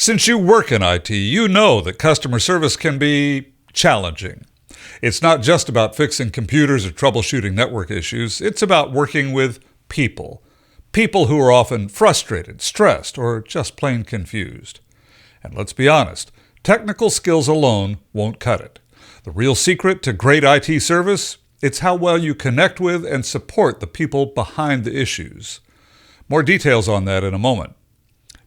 Since you work in IT, you know that customer service can be challenging. It's not just about fixing computers or troubleshooting network issues. It's about working with people. People who are often frustrated, stressed, or just plain confused. And let's be honest, technical skills alone won't cut it. The real secret to great IT service? It's how well you connect with and support the people behind the issues. More details on that in a moment.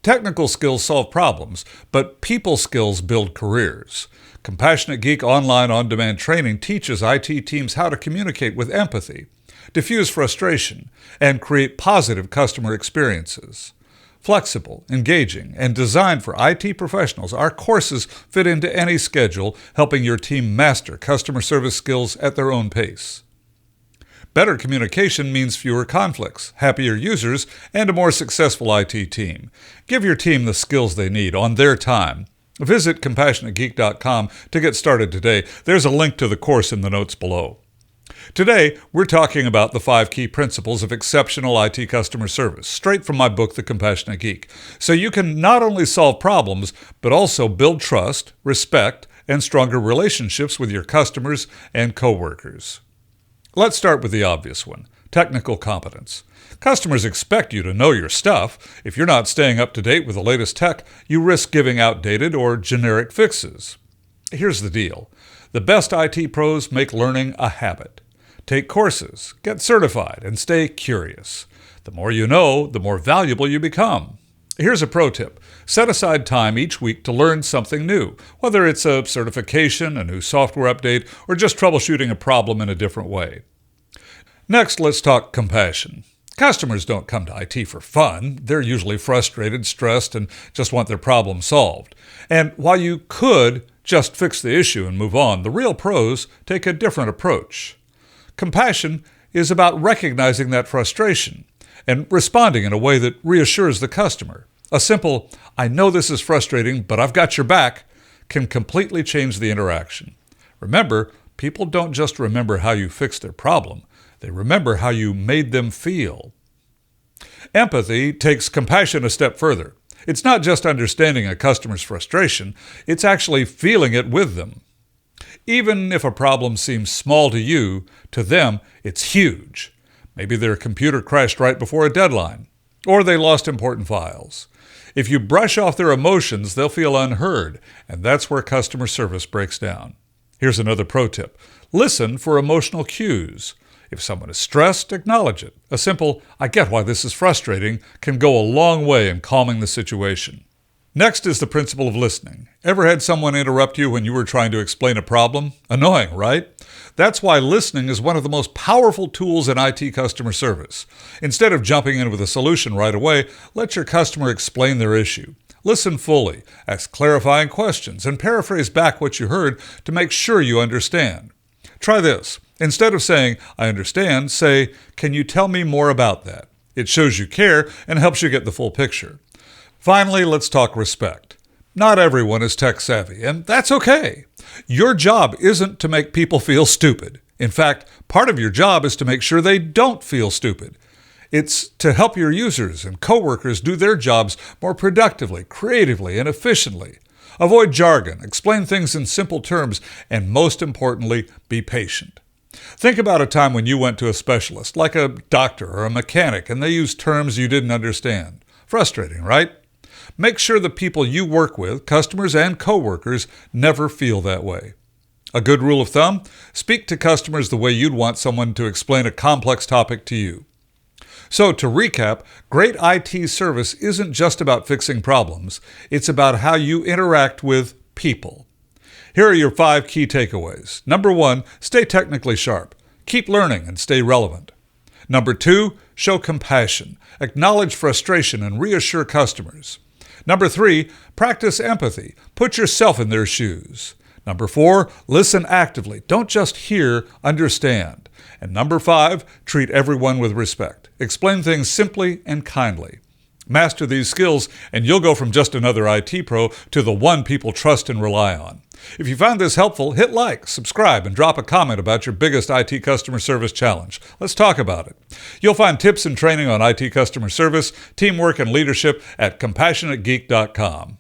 Technical skills solve problems, but people skills build careers. Compassionate Geek online on-demand training teaches IT teams how to communicate with empathy, diffuse frustration, and create positive customer experiences. Flexible, engaging, and designed for IT professionals, our courses fit into any schedule, helping your team master customer service skills at their own pace. Better communication means fewer conflicts, happier users, and a more successful IT team. Give your team the skills they need on their time. Visit CompassionateGeek.com to get started today. There's a link to the course in the notes below. Today, we're talking about the 5 key principles of exceptional IT customer service, straight from my book, The Compassionate Geek, so you can not only solve problems, but also build trust, respect, and stronger relationships with your customers and coworkers. Let's start with the obvious one, technical competence. Customers expect you to know your stuff. If you're not staying up to date with the latest tech, you risk giving outdated or generic fixes. Here's the deal. The best IT pros make learning a habit. Take courses, get certified, and stay curious. The more you know, the more valuable you become. Here's a pro tip. Set aside time each week to learn something new, whether it's a certification, a new software update, or just troubleshooting a problem in a different way. Next, let's talk compassion. Customers don't come to IT for fun. They're usually frustrated, stressed, and just want their problem solved. And while you could just fix the issue and move on, the real pros take a different approach. Compassion is about recognizing that frustration and responding in a way that reassures the customer. A simple, "I know this is frustrating, but I've got your back," can completely change the interaction. Remember, people don't just remember how you fixed their problem. They remember how you made them feel. Empathy takes compassion a step further. It's not just understanding a customer's frustration, it's actually feeling it with them. Even if a problem seems small to you, to them, it's huge. Maybe their computer crashed right before a deadline, or they lost important files. If you brush off their emotions, they'll feel unheard, and that's where customer service breaks down. Here's another pro tip. Listen for emotional cues. If someone is stressed, acknowledge it. A simple, "I get why this is frustrating," can go a long way in calming the situation. Next is the principle of listening. Ever had someone interrupt you when you were trying to explain a problem? Annoying, right? That's why listening is one of the most powerful tools in IT customer service. Instead of jumping in with a solution right away, let your customer explain their issue. Listen fully, ask clarifying questions, and paraphrase back what you heard to make sure you understand. Try this. Instead of saying, "I understand," say, "Can you tell me more about that?" It shows you care and helps you get the full picture. Finally, let's talk respect. Not everyone is tech savvy, and that's okay. Your job isn't to make people feel stupid. In fact, part of your job is to make sure they don't feel stupid. It's to help your users and coworkers do their jobs more productively, creatively, and efficiently. Avoid jargon, explain things in simple terms, and most importantly, be patient. Think about a time when you went to a specialist, like a doctor or a mechanic, and they used terms you didn't understand. Frustrating, right? Make sure the people you work with, customers and coworkers, never feel that way. A good rule of thumb, speak to customers the way you'd want someone to explain a complex topic to you. So to recap, great IT service isn't just about fixing problems. It's about how you interact with people. Here are your 5 key takeaways. Number 1, stay technically sharp. Keep learning and stay relevant. Number 2, show compassion. Acknowledge frustration and reassure customers. Number 3, practice empathy. Put yourself in their shoes. Number 4, listen actively. Don't just hear, understand. And number 5, treat everyone with respect. Explain things simply and kindly. Master these skills, and you'll go from just another IT pro to the one people trust and rely on. If you found this helpful, hit like, subscribe, and drop a comment about your biggest IT customer service challenge. Let's talk about it. You'll find tips and training on IT customer service, teamwork, and leadership at CompassionateGeek.com.